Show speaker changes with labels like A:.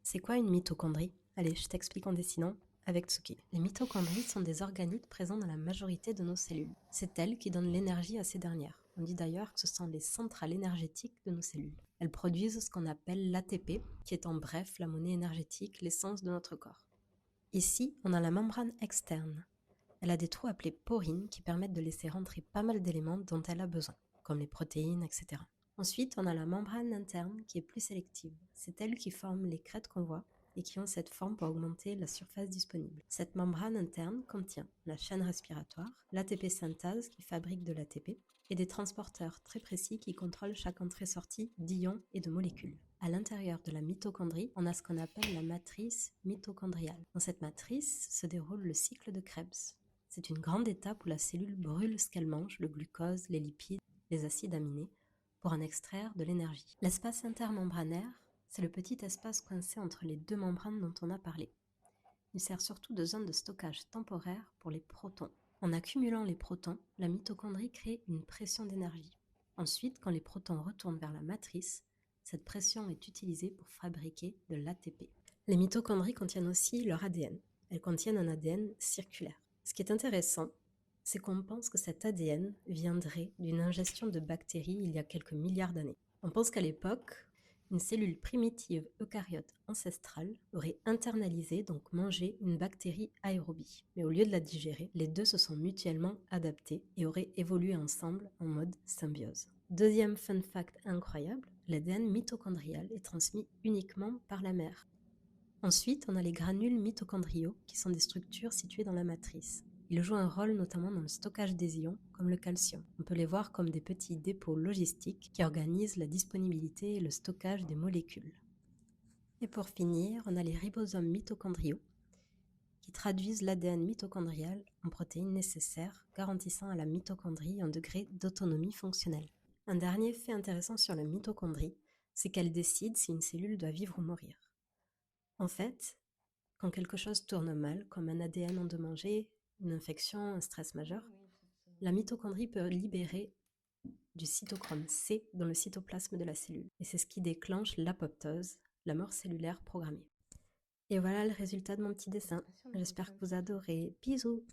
A: C'est quoi une mitochondrie? Allez, je t'explique en dessinant avec Tsuki. Les mitochondries sont des organites présents dans la majorité de nos cellules. C'est elles qui donnent l'énergie à ces dernières. On dit d'ailleurs que ce sont les centrales énergétiques de nos cellules. Elles produisent ce qu'on appelle l'ATP, qui est en bref la monnaie énergétique, l'essence de notre corps. Ici, on a la membrane externe. Elle a des trous appelés porines qui permettent de laisser rentrer pas mal d'éléments dont elle a besoin, comme les protéines, etc. Ensuite, on a la membrane interne qui est plus sélective. C'est elle qui forme les crêtes qu'on voit et qui ont cette forme pour augmenter la surface disponible. Cette membrane interne contient la chaîne respiratoire, l'ATP synthase qui fabrique de l'ATP et des transporteurs très précis qui contrôlent chaque entrée-sortie d'ions et de molécules. À l'intérieur de la mitochondrie, on a ce qu'on appelle la matrice mitochondriale. Dans cette matrice se déroule le cycle de Krebs. C'est une grande étape où la cellule brûle ce qu'elle mange, le glucose, les lipides, les acides aminés, pour en extraire de l'énergie. L'espace intermembranaire, c'est le petit espace coincé entre les deux membranes dont on a parlé. Il sert surtout de zone de stockage temporaire pour les protons. En accumulant les protons, la mitochondrie crée une pression d'énergie. Ensuite, quand les protons retournent vers la matrice, cette pression est utilisée pour fabriquer de l'ATP. Les mitochondries contiennent aussi leur ADN. Elles contiennent un ADN circulaire. Ce qui est intéressant, c'est qu'on pense que cet ADN viendrait d'une ingestion de bactéries il y a quelques milliards d'années. On pense qu'à l'époque, une cellule primitive eucaryote ancestrale aurait internalisé, donc mangé, une bactérie aérobie. Mais au lieu de la digérer, les deux se sont mutuellement adaptés et auraient évolué ensemble en mode symbiose. Deuxième fun fact incroyable, l'ADN mitochondrial est transmis uniquement par la mère. Ensuite, on a les granules mitochondriaux qui sont des structures situées dans la matrice. Ils jouent un rôle notamment dans le stockage des ions, comme le calcium. On peut les voir comme des petits dépôts logistiques qui organisent la disponibilité et le stockage des molécules. Et pour finir, on a les ribosomes mitochondriaux qui traduisent l'ADN mitochondrial en protéines nécessaires, garantissant à la mitochondrie un degré d'autonomie fonctionnelle. Un dernier fait intéressant sur la mitochondrie, c'est qu'elle décide si une cellule doit vivre ou mourir. En fait, quand quelque chose tourne mal, comme un ADN endommagé, une infection, un stress majeur, la mitochondrie peut libérer du cytochrome C dans le cytoplasme de la cellule. Et c'est ce qui déclenche l'apoptose, la mort cellulaire programmée. Et voilà le résultat de mon petit dessin. J'espère que vous adorez. Bisous!